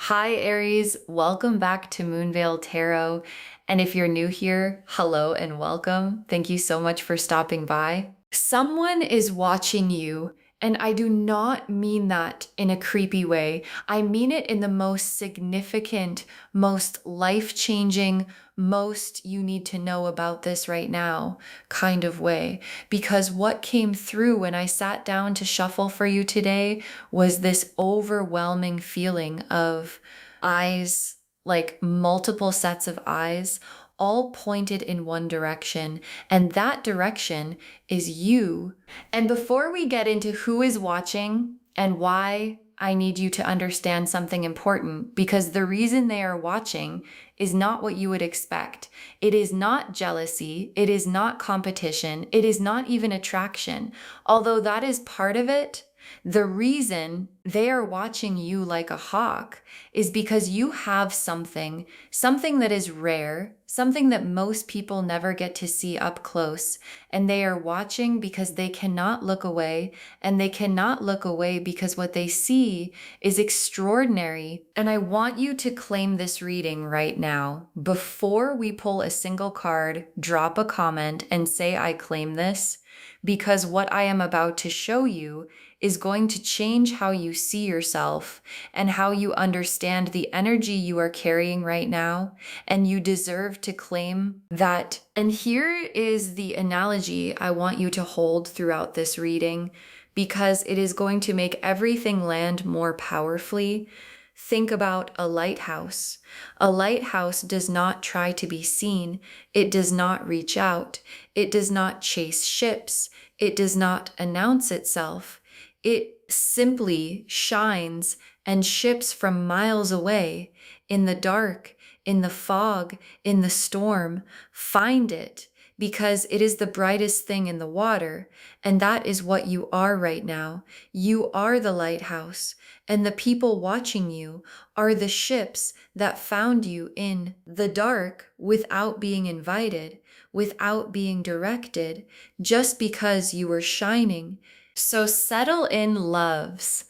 Hi, Aries. Welcome back to Moonveil Tarot. And if you're new here, hello and welcome. Thank you so much for stopping by. Someone is watching you, and I do not mean that in a creepy way. I mean it in the most significant, most life-changing, most you need to know about this right now kind of way. Because what came through when I sat down to shuffle for you today was this overwhelming feeling of eyes, like multiple sets of eyes, all pointed in one direction. And that direction is you. And before we get into who is watching and why, I need you to understand something important, because the reason they are watching is not what you would expect. It is not jealousy. It is not competition. It is not even attraction. Although that is part of it, the reason they are watching you like a hawk is because you have something that is rare, something that most people never get to see up close. And they are watching because they cannot look away. And they cannot look away because what they see is extraordinary. And I want you to claim this reading right now. Before we pull a single card, drop a comment and say, I claim this, because what I am about to show you is going to change how you see yourself and how you understand the energy you are carrying right now. And you deserve to claim that. And here is the analogy I want you to hold throughout this reading, because it is going to make everything land more powerfully. Think about a lighthouse. A lighthouse does not try to be seen. It does not reach out. It does not chase ships. It does not announce itself. It simply shines, and ships from miles away, in the dark, in the fog, in the storm, find it because it is the brightest thing in the water. And that is what you are right now. You are the lighthouse, and the people watching you are the ships that found you in the dark without being invited, without being directed, just because you were shining. So settle in, loves.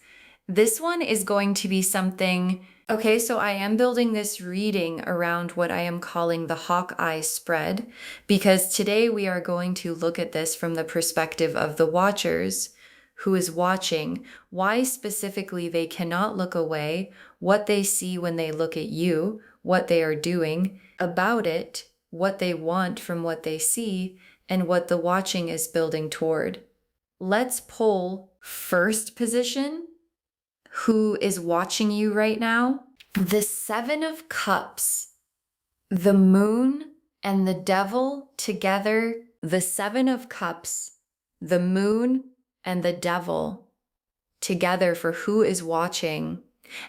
This one is going to be something. Okay, so I am building this reading around what I am calling the Hawkeye spread, because today we are going to look at this from the perspective of the watchers, who is watching, why specifically they cannot look away, what they see when they look at you, what they are doing about it, what they want from what they see, and what the watching is building toward. Let's pull first position. Who is watching you right now? The Seven of Cups, the moon and the devil together. The Seven of Cups, the moon and the devil together for who is watching.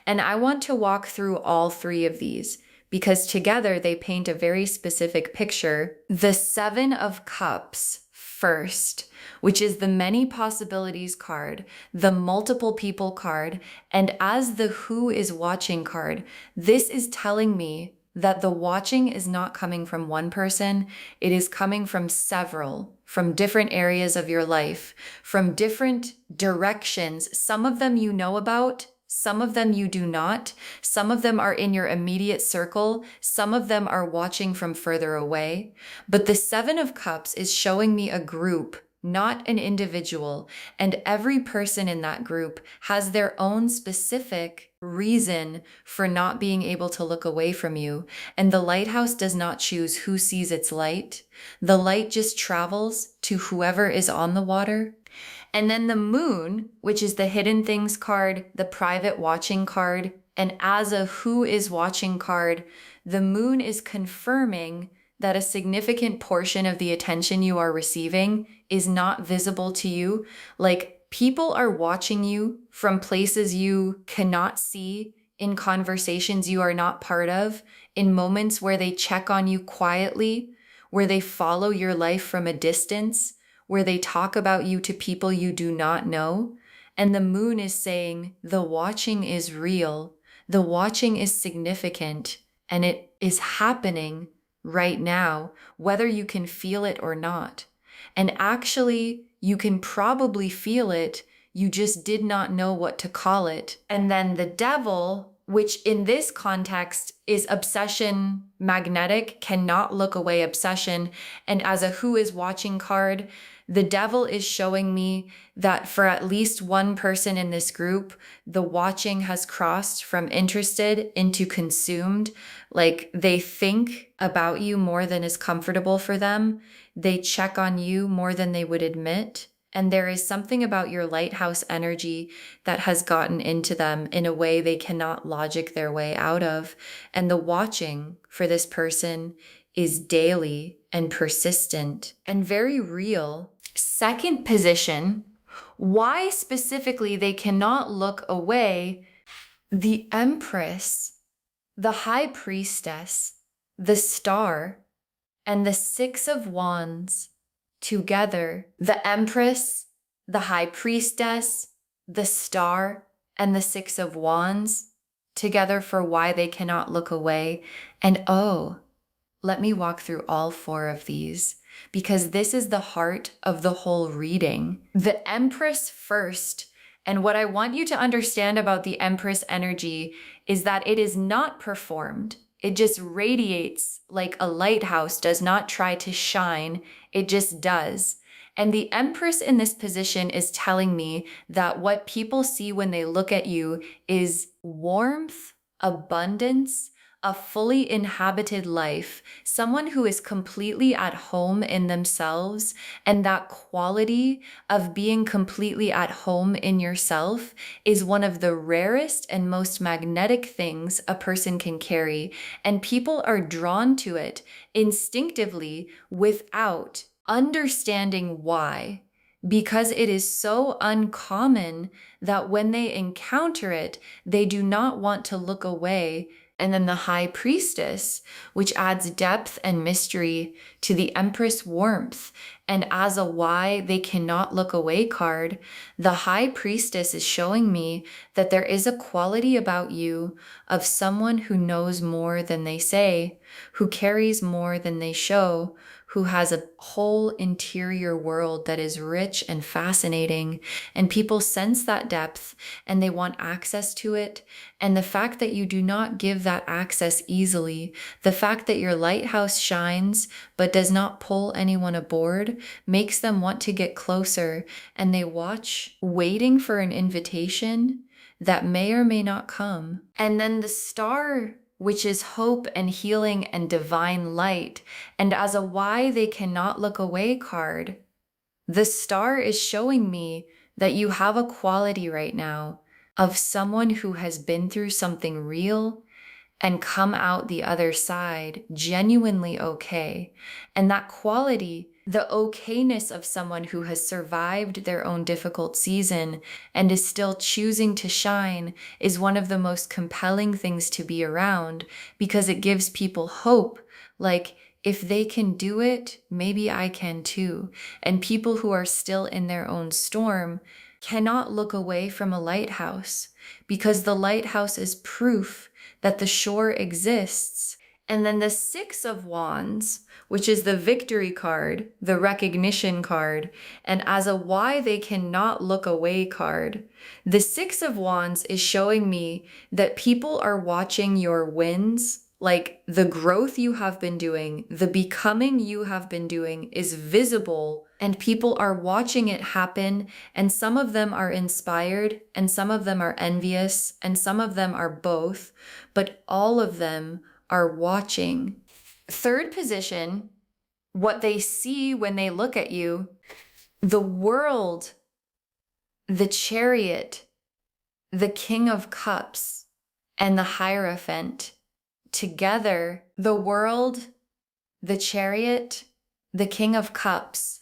And I want to walk through all three of these because together they paint a very specific picture. The Seven of Cups first, which is the many possibilities card, the multiple people card, and as the who is watching card, this is telling me that the watching is not coming from one person, it is coming from several, from different areas of your life, from different directions. Some of them you know about, some of them you do not. Some of them are in your immediate circle. Some of them are watching from further away. But the Seven of Cups is showing me a group, not an individual. And every person in that group has their own specific reason for not being able to look away from you. And the lighthouse does not choose who sees its light. The light just travels to whoever is on the water. And then the moon, which is the hidden things card, the private watching card, and as a who is watching card, the moon is confirming that a significant portion of the attention you are receiving is not visible to you. Like, people are watching you from places you cannot see, in conversations you are not part of, in moments where they check on you quietly, where they follow your life from a distance, where they talk about you to people you do not know. And the moon is saying the watching is real, the watching is significant, and it is happening right now, whether you can feel it or not. And actually, you can probably feel it, you just did not know what to call it. And then the devil, which in this context is obsession magnetic, cannot look away obsession. And as a who is watching card, the devil is showing me that for at least one person in this group, the watching has crossed from interested into consumed. Like they think about you more than is comfortable for them. They check on you more than they would admit. And there is something about your lighthouse energy that has gotten into them in a way they cannot logic their way out of. And the watching for this person is daily and persistent and very real. Second position, why specifically they cannot look away: the Empress, the High Priestess, the Star, and the Six of Wands together. The Empress, the High Priestess, the Star, and the Six of Wands together for why they cannot look away. And oh, let me walk through all four of these, because this is the heart of the whole reading. The Empress first. And what I want you to understand about the Empress energy is that it is not performed. It just radiates like a lighthouse does not try to shine. It just does. And the Empress in this position is telling me that what people see when they look at you is warmth, abundance, a fully inhabited life, someone who is completely at home in themselves. And that quality of being completely at home in yourself is one of the rarest and most magnetic things a person can carry. And people are drawn to it instinctively without understanding why. Because it is so uncommon that when they encounter it, they do not want to look away. And then the High Priestess, which adds depth and mystery to the Empress warmth. And as a why they cannot look away card, the High Priestess is showing me that there is a quality about you of someone who knows more than they say, who carries more than they show, who has a whole interior world that is rich and fascinating. And people sense that depth and they want access to it. And the fact that you do not give that access easily, the fact that your lighthouse shines but does not pull anyone aboard, makes them want to get closer. And they watch, waiting for an invitation that may or may not come. And then the Star, which is hope and healing and divine light. And as a why they cannot look away card, the Star is showing me that you have a quality right now of someone who has been through something real and come out the other side genuinely okay. And that quality, the okayness of someone who has survived their own difficult season and is still choosing to shine, is one of the most compelling things to be around, because it gives people hope. Like, if they can do it, maybe I can too. And people who are still in their own storm cannot look away from a lighthouse, because the lighthouse is proof that the shore exists. And then the Six of Wands, which is the victory card, the recognition card, and as a why they cannot look away card. The Six of Wands is showing me that people are watching your wins. Like the growth you have been doing, the becoming you have been doing is visible, and people are watching it happen. And some of them are inspired, and some of them are envious, and some of them are both, but all of them are watching. Third position, what they see when they look at you: the World, the Chariot, the King of Cups, and the Hierophant. Together, the World, the Chariot, the King of Cups,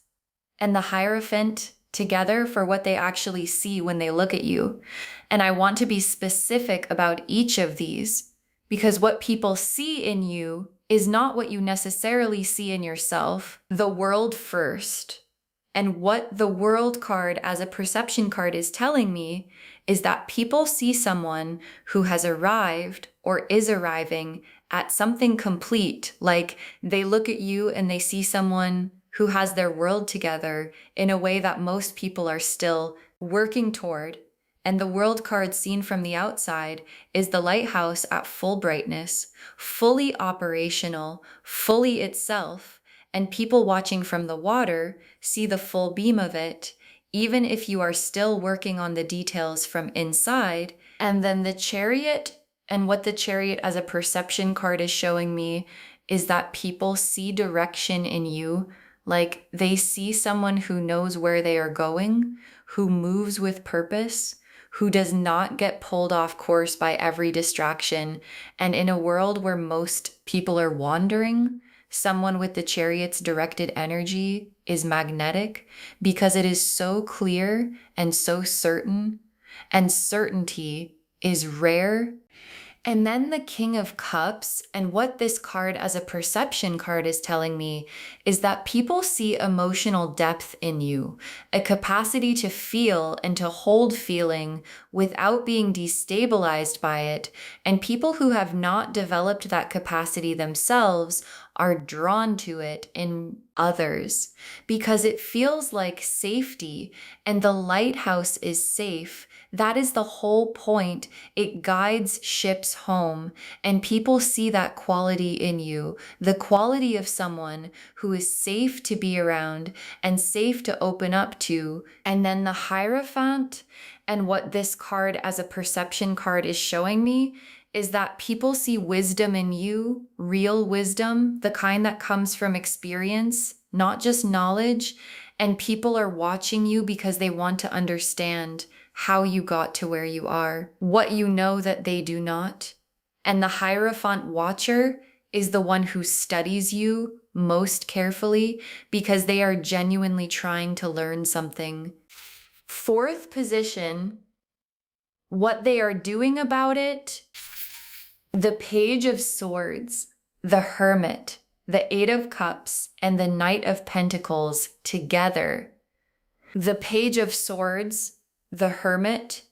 and the Hierophant together for what they actually see when they look at you. And I want to be specific about each of these, because what people see in you is not what you necessarily see in yourself. The World first. And what the World card as a perception card is telling me is that people see someone who has arrived or is arriving at something complete. Like they look at you and they see someone who has their world together in a way that most people are still working toward. And the world card seen from the outside is the lighthouse at full brightness, fully operational, fully itself. And people watching from the water see the full beam of it, even if you are still working on the details from inside. And then the chariot, and what the chariot as a perception card is showing me is that people see direction in you. Like they see someone who knows where they are going, who moves with purpose, who does not get pulled off course by every distraction. And in a world where most people are wandering, someone with the chariot's directed energy is magnetic because it is so clear and so certain, and certainty is rare. And then the King of Cups, and what this card as a perception card is telling me is that people see emotional depth in you, a capacity to feel and to hold feeling without being destabilized by it. And people who have not developed that capacity themselves are drawn to it in others because it feels like safety, and the lighthouse is safe. That is the whole point. It guides ships home, and people see that quality in you, the quality of someone who is safe to be around and safe to open up to. And then the Hierophant, and what this card as a perception card is showing me is that people see wisdom in you, real wisdom, the kind that comes from experience, not just knowledge. And people are watching you because they want to understand how you got to where you are, what you know that they do not. And the Hierophant Watcher is the one who studies you most carefully because they are genuinely trying to learn something. Fourth position, what they are doing about it, the Page of Swords, the Hermit, the Eight of Cups, and the Knight of Pentacles together. The Page of Swords, the Hermit,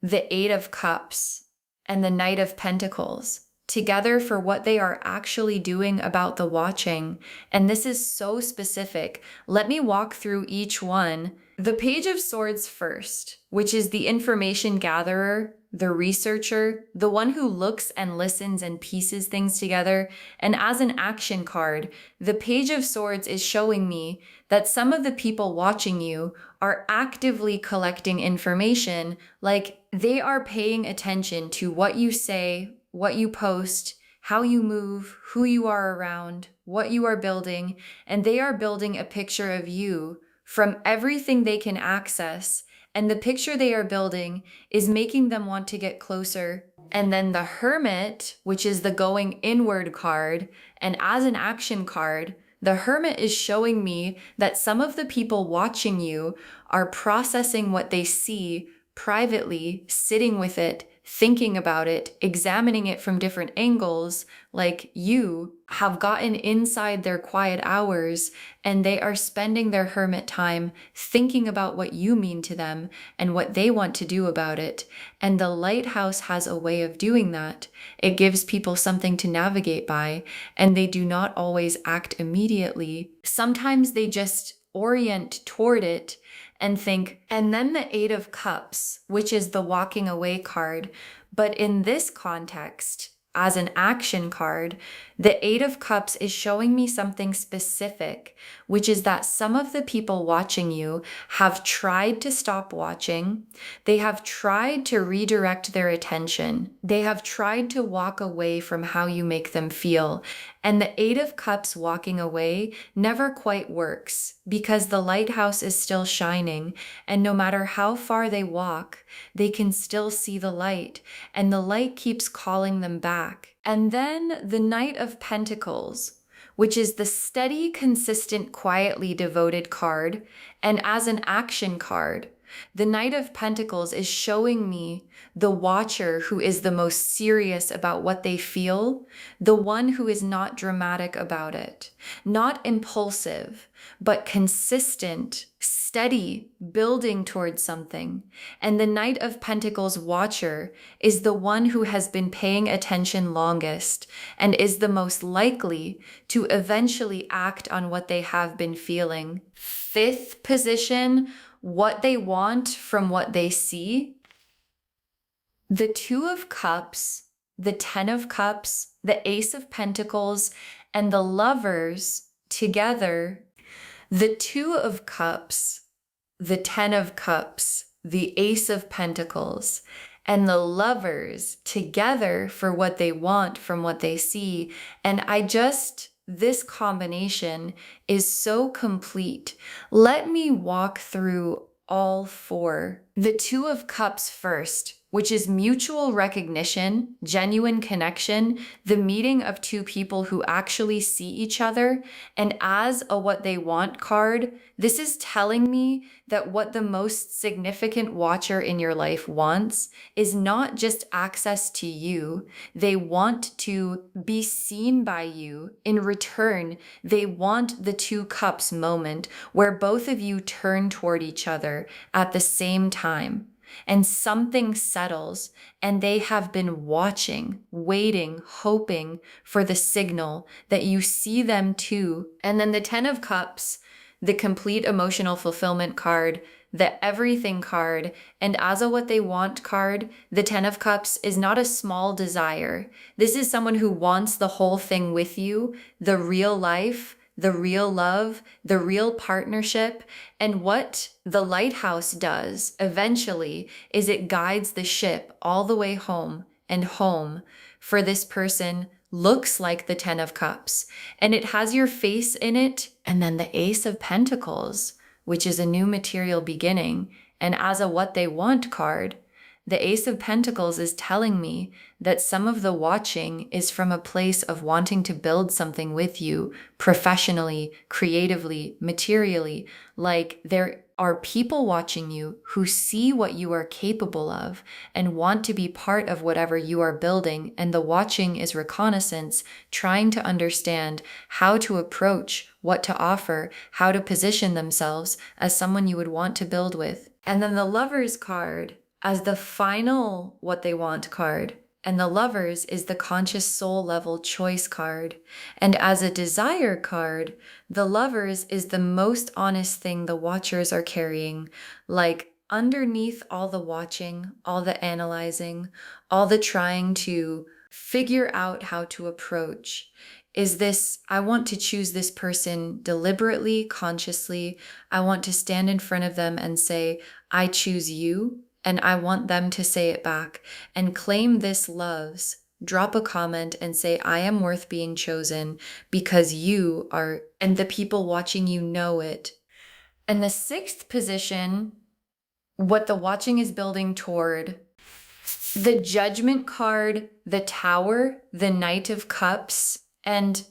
the Eight of Cups, and the Knight of Pentacles together for what they are actually doing about the watching. And this is so specific. Let me walk through each one. The Page of Swords first, which is the information gatherer, the researcher, the one who looks and listens and pieces things together. And as an action card, the Page of Swords is showing me that some of the people watching you are actively collecting information, like they are paying attention to what you say, what you post, how you move, who you are around, what you are building, and they are building a picture of you from everything they can access. And the picture they are building is making them want to get closer. And then the Hermit, which is the going inward card, and as an action card, the Hermit is showing me that some of the people watching you are processing what they see privately, sitting with it, thinking about it, examining it from different angles, like you have gotten inside their quiet hours and they are spending their hermit time thinking about what you mean to them and what they want to do about it. And the lighthouse has a way of doing that. It gives people something to navigate by, and they do not always act immediately. Sometimes they just orient toward it and think. And then the Eight of Cups, which is the walking away card. But in this context, as an action card, the Eight of Cups is showing me something specific, which is that some of the people watching you have tried to stop watching. They have tried to redirect their attention. They have tried to walk away from how you make them feel. And the Eight of Cups walking away never quite works because the lighthouse is still shining. And no matter how far they walk, they can still see the light. And the light keeps calling them back. And then the Knight of Pentacles, which is the steady, consistent, quietly devoted card. And as an action card, the Knight of Pentacles is showing me the watcher who is the most serious about what they feel, the one who is not dramatic about it, not impulsive, but consistent, steady, building towards something. And the Knight of Pentacles watcher is the one who has been paying attention longest and is the most likely to eventually act on what they have been feeling. Fifth position, what they want from what they see. The Two of Cups, the Ten of Cups, the Ace of Pentacles, and the Lovers together. The Two of Cups, the Ten of Cups, the Ace of Pentacles, and the Lovers together for what they want from what they see. And this combination is so complete. Let me walk through all four. The Two of Cups first, which is mutual recognition, genuine connection, the meeting of two people who actually see each other. And as a what they want card, this is telling me that what the most significant watcher in your life wants is not just access to you. They want to be seen by you. In return, they want the Two Cups moment where both of you turn toward each other at the same time. And something settles, and they have been watching, waiting, hoping for the signal that you see them too. And then the Ten of Cups, the complete emotional fulfillment card, the everything card, and as a what they want card, the Ten of Cups is not a small desire. This is someone who wants the whole thing with you, the real life, the real love, the real partnership. And what the lighthouse does eventually is it guides the ship all the way home, and home for this person looks like the Ten of Cups, and it has your face in it. And then the Ace of Pentacles, which is a new material beginning. And as a what they want card, the Ace of Pentacles is telling me that some of the watching is from a place of wanting to build something with you professionally, creatively, materially. Like there are people watching you who see what you are capable of and want to be part of whatever you are building. And the watching is reconnaissance, trying to understand how to approach, what to offer, how to position themselves as someone you would want to build with. And then the Lovers card as the final what they want card. And the Lovers is the conscious soul level choice card. And as a desire card, the Lovers is the most honest thing the watchers are carrying. Like underneath all the watching, all the analyzing, all the trying to figure out how to approach, is this, I want to choose this person deliberately, consciously. I want to stand in front of them and say, I choose you. And I want them to say it back and claim this loves. Drop a comment and say, I am worth being chosen because you are, and the people watching you know it. And the sixth position, what the watching is building toward, the Judgment card, the Tower, the Knight of Cups, and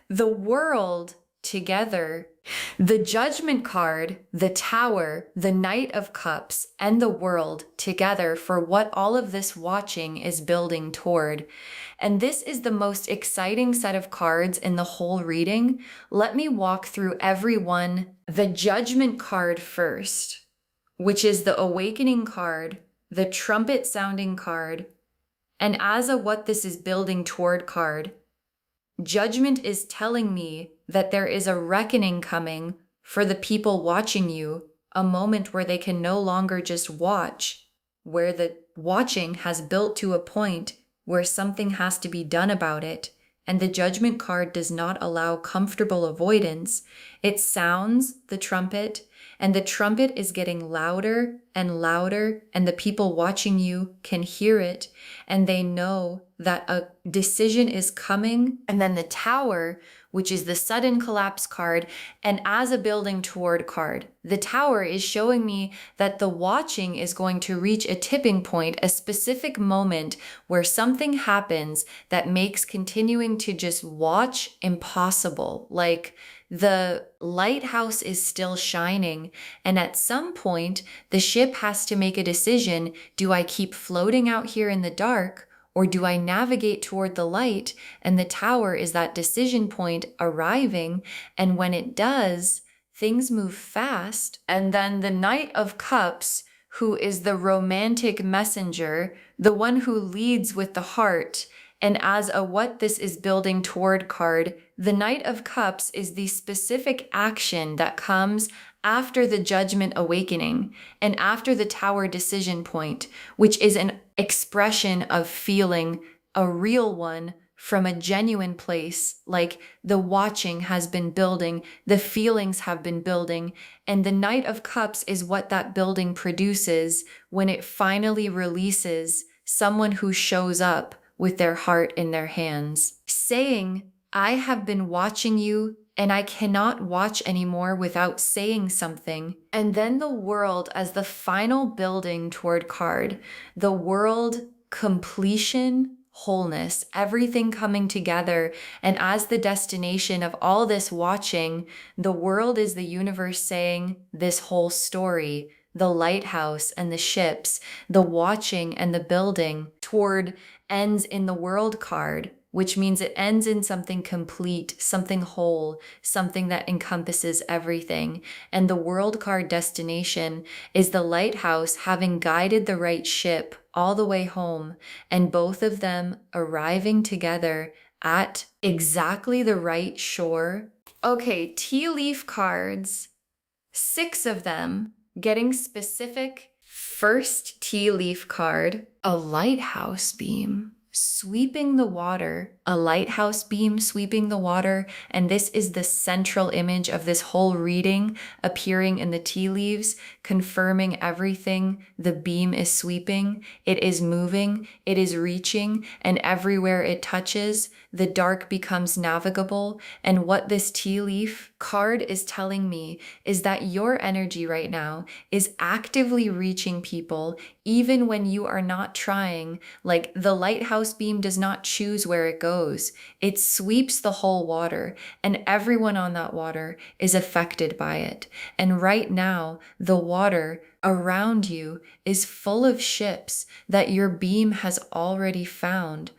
the World together. The Judgment card, the Tower, the Knight of Cups, and the World together for what all of this watching is building toward. And this is the most exciting set of cards in the whole reading. Let me walk through every one. The Judgment card first, which is the Awakening card, the Trumpet sounding card, and as a what this is building toward card. Judgment is telling me that there is a reckoning coming for the people watching you, a moment where they can no longer just watch, where the watching has built to a point where something has to be done about it. And the Judgment card does not allow comfortable avoidance. It sounds the trumpet, and the trumpet is getting louder and louder, and the people watching you can hear it, and they know that a decision is coming. And then the Tower, which is the sudden collapse card, and as a building toward card, the Tower is showing me that the watching is going to reach a tipping point, a specific moment where something happens that makes continuing to just watch impossible. Like the lighthouse is still shining, and at some point, the ship has to make a decision. Do I keep floating out here in the dark, or do I navigate toward the light? And the Tower is that decision point arriving, and when it does, things move fast. And then the Knight of Cups, who is the romantic messenger, the one who leads with the heart, and as a what this is building toward card, the Knight of Cups is the specific action that comes after the judgment awakening and after the tower decision point, which is an expression of feeling a real one from a genuine place, like the watching has been building, the feelings have been building, and the Knight of Cups is what that building produces when it finally releases someone who shows up with their heart in their hands, saying, I have been watching you and I cannot watch anymore without saying something. And then the world as the final building toward card, the world, completion, wholeness, everything coming together. And as the destination of all this watching, the world is the universe saying this whole story, the lighthouse and the ships, the watching and the building toward ends in the world card, which means it ends in something complete, something whole, something that encompasses everything. And the world card destination is the lighthouse having guided the right ship all the way home, and both of them arriving together at exactly the right shore. Okay, tea leaf cards, 6 of them, getting specific. First tea leaf card, a lighthouse beam sweeping the water, a lighthouse beam sweeping the water. And this is the central image of this whole reading appearing in the tea leaves, confirming everything. The beam is sweeping, it is moving, it is reaching, and everywhere it touches, the dark becomes navigable. And what this tea leaf card is telling me is that your energy right now is actively reaching people, even when you are not trying. Like the lighthouse beam does not choose where it goes. It sweeps the whole water, and everyone on that water is affected by it. And right now, the water around you is full of ships that your beam has already found.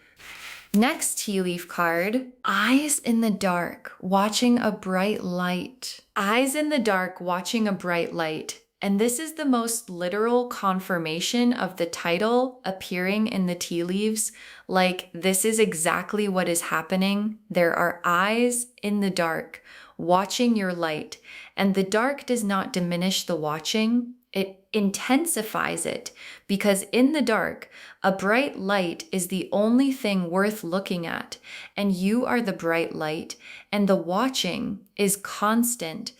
Next tea leaf card, eyes in the dark, watching a bright light. Eyes in the dark, watching a bright light. And this is the most literal confirmation of the title appearing in the tea leaves. Like, this is exactly what is happening. There are eyes in the dark, watching your light. And the dark does not diminish the watching. It intensifies it, because in the dark, a bright light is the only thing worth looking at, and you are the bright light, and the watching is constant.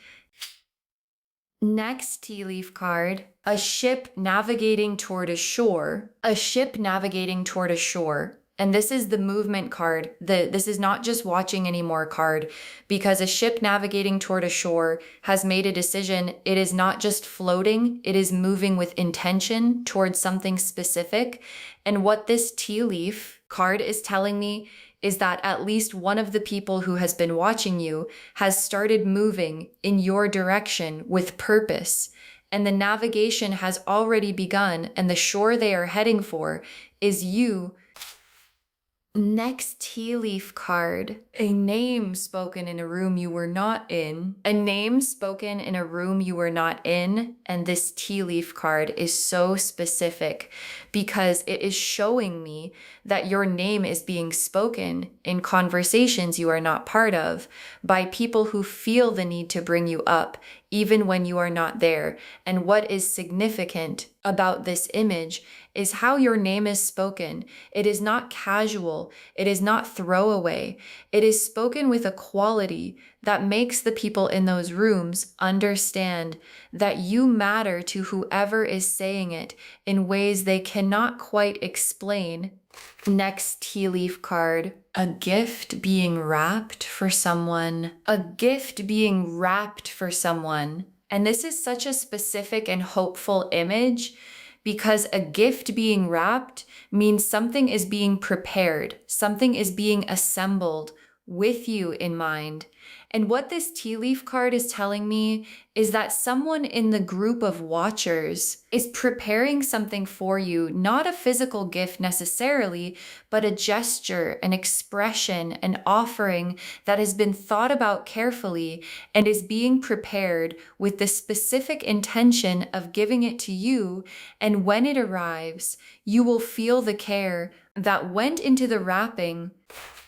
Next tea leaf card, a ship navigating toward a shore, a ship navigating toward a shore. And this is the movement card. This is not just watching anymore card, because a ship navigating toward a shore has made a decision. It is not just floating, it is moving with intention towards something specific. And what this tea leaf card is telling me is that at least one of the people who has been watching you has started moving in your direction with purpose. And the navigation has already begun, and the shore they are heading for is you. Next tea leaf card, a name spoken in a room you were not in. A name spoken in a room you were not in. And this tea leaf card is so specific because it is showing me that your name is being spoken in conversations you are not part of by people who feel the need to bring you up even when you are not there. And what is significant about this image is how your name is spoken. It is not casual. It is not throwaway. It is spoken with a quality that makes the people in those rooms understand that you matter to whoever is saying it in ways they cannot quite explain. Next tea leaf card, a gift being wrapped for someone. A gift being wrapped for someone. And this is such a specific and hopeful image, because a gift being wrapped means something is being prepared, something is being assembled with you in mind. And what this tea leaf card is telling me is that someone in the group of watchers is preparing something for you, not a physical gift necessarily, but a gesture, an expression, an offering that has been thought about carefully and is being prepared with the specific intention of giving it to you. And when it arrives, you will feel the care that went into the wrapping.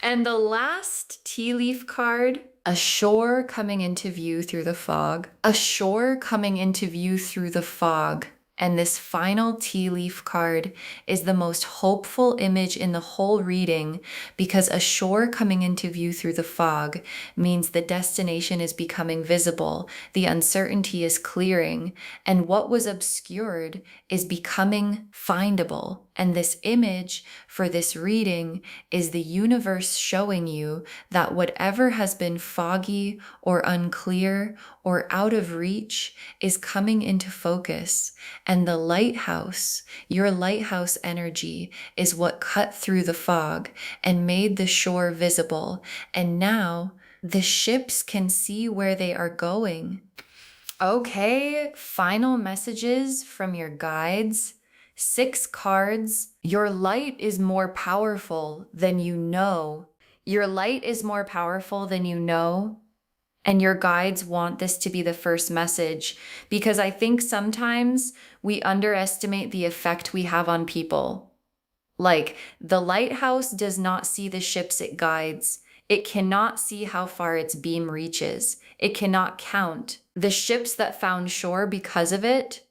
And the last tea leaf card, A shore coming into view through the fog. A shore coming into view through the fog. And this final tea leaf card is the most hopeful image in the whole reading because a shore coming into view through the fog means the destination is becoming visible, the uncertainty is clearing, and what was obscured is becoming findable. And this image for this reading is the universe showing you that whatever has been foggy or unclear or out of reach is coming into focus. And the lighthouse, your lighthouse energy, is what cut through the fog and made the shore visible. And now the ships can see where they are going. Okay, final messages from your guides. 6 cards. Your light is more powerful than you know. Your light is more powerful than you know. And your guides want this to be the first message because I think sometimes we underestimate the effect we have on people. Like, the lighthouse does not see the ships it guides. It cannot see how far its beam reaches. It cannot count the ships that found shore because of it.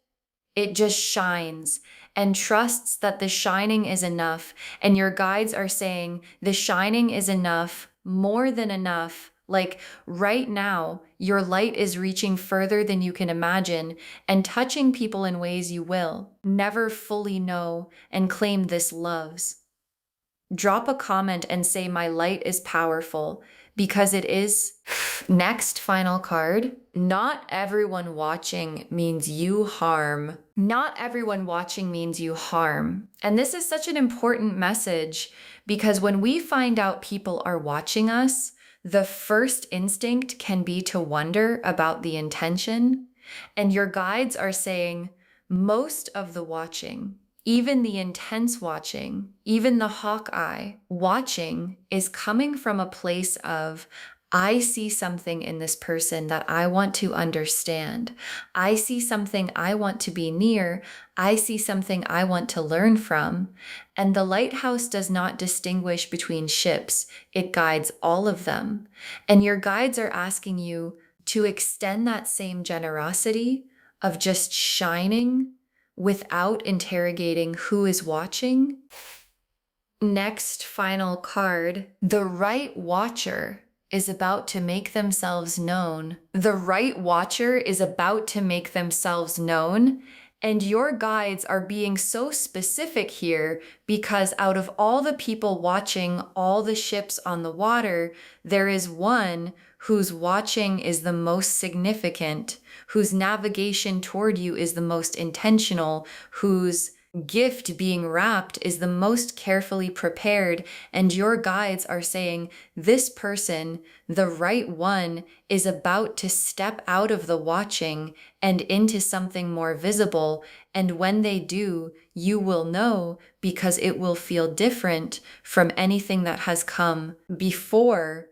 It just shines and trusts that the shining is enough. And your guides are saying the shining is enough, more than enough. Like right now, your light is reaching further than you can imagine and touching people in ways you will never fully know and claim this loves. Drop a comment and say, my light is powerful, because it is. Next, final card. Not everyone watching means you harm. Not everyone watching means you harm. And this is such an important message because when we find out people are watching us, the first instinct can be to wonder about the intention. And your guides are saying most of the watching, even the intense watching, even the hawk eye watching, is coming from a place of, I see something in this person that I want to understand. I see something I want to be near. I see something I want to learn from. And the lighthouse does not distinguish between ships. It guides all of them. And your guides are asking you to extend that same generosity of just shining without interrogating who is watching. Next, final card. The right watcher is about to make themselves known. The right watcher is about to make themselves known. And your guides are being so specific here because out of all the people watching all the ships on the water, there is one whose watching is the most significant, whose navigation toward you is the most intentional, whose gift being wrapped is the most carefully prepared. And your guides are saying, this person, the right one, is about to step out of the watching and into something more visible. And when they do, you will know because it will feel different from anything that has come before.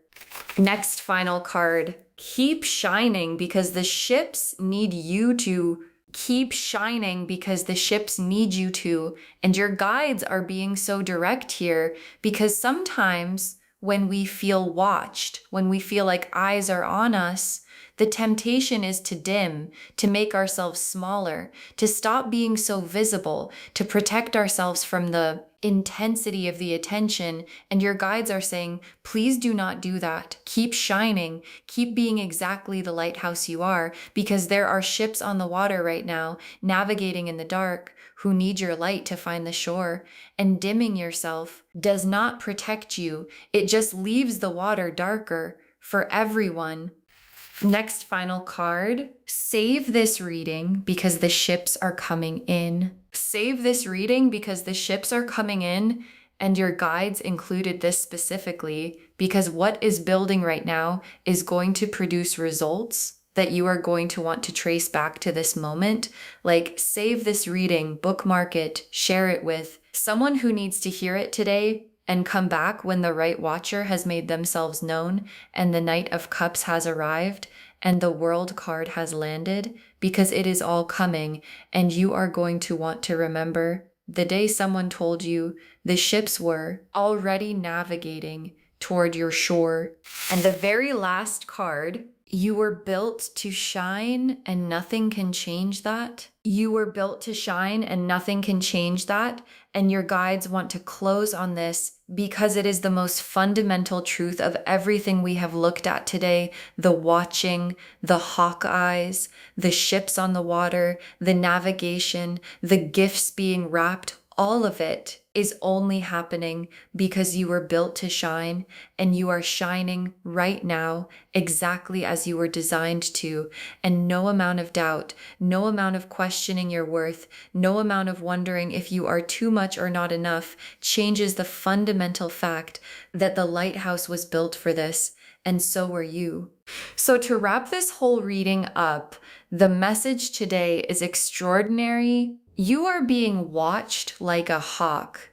Next, final card. Keep shining because the ships need you to. Keep shining because the ships need you to. And your guides are being so direct here because sometimes when we feel watched, when we feel like eyes are on us, the temptation is to dim, to make ourselves smaller, to stop being so visible, to protect ourselves from the intensity of the attention. And your guides are saying, please do not do that. Keep shining. Keep being exactly the lighthouse you are, because there are ships on the water right now, navigating in the dark, who need your light to find the shore. And dimming yourself does not protect you. It just leaves the water darker for everyone. Next, final card. Save this reading because the ships are coming in. Save this reading because the ships are coming in, and your guides included this specifically because what is building right now is going to produce results that you are going to want to trace back to this moment. Like, save this reading, bookmark it, share it with someone who needs to hear it today, and come back when the right watcher has made themselves known and the Knight of Cups has arrived and the World card has landed, because it is all coming. And you are going to want to remember the day someone told you the ships were already navigating toward your shore. And the very last card, you were built to shine and nothing can change that. You were built to shine and nothing can change that. And your guides want to close on this because it is the most fundamental truth of everything we have looked at today. The watching, the hawk eyes, the ships on the water, the navigation, the gifts being wrapped, all of it is only happening because you were built to shine, and you are shining right now exactly as you were designed to. And no amount of doubt, no amount of questioning your worth, no amount of wondering if you are too much or not enough changes the fundamental fact that the lighthouse was built for this, and so were you. So to wrap this whole reading up, the message today is extraordinary. You are being watched like a hawk.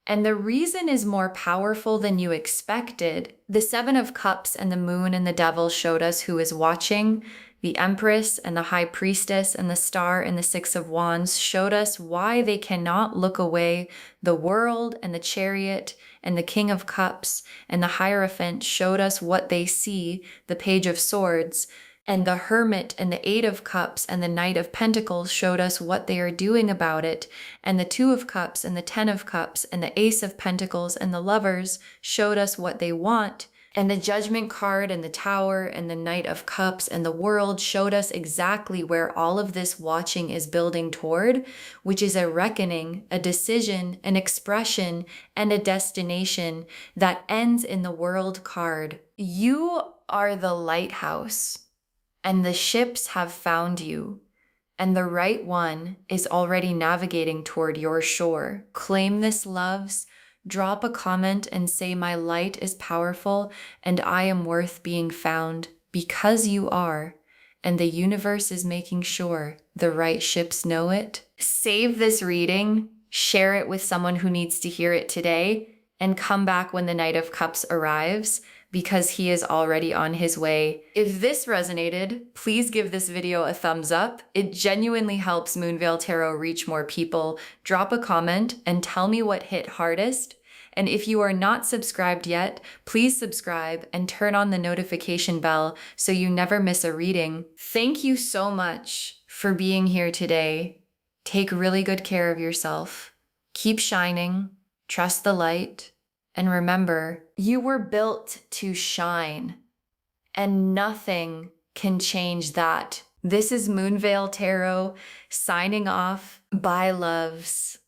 And the reason is more powerful than you expected. The Seven of Cups and the Moon and the Devil showed us who is watching. The Empress and the High Priestess and the Star and the Six of Wands showed us why they cannot look away. The World and the Chariot and the King of Cups and the Hierophant showed us what they see, the Page of Swords. And the Hermit and the Eight of Cups and the Knight of Pentacles showed us what they are doing about it. And the Two of Cups and the Ten of Cups and the Ace of Pentacles and the Lovers showed us what they want. And the Judgment card and the Tower and the Knight of Cups and the World showed us exactly where all of this watching is building toward, which is a reckoning, a decision, an expression, and a destination that ends in the World card. You are the lighthouse. And the ships have found you, and the right one is already navigating toward your shore. Claim this, loves. Drop a comment and say, my light is powerful and I am worth being found, because you are. And the universe is making sure the right ships know it. Save this reading, share it with someone who needs to hear it today, and come back when the Knight of Cups arrives, because he is already on his way. If this resonated, please give this video a thumbs up. It genuinely helps Moonveil Tarot reach more people. Drop a comment and tell me what hit hardest. And if you are not subscribed yet, please subscribe and turn on the notification bell so you never miss a reading. Thank you so much for being here today. Take really good care of yourself. Keep shining, trust the light, and remember, you were built to shine, and nothing can change that. This is Moonveil Tarot signing off. Bye, loves.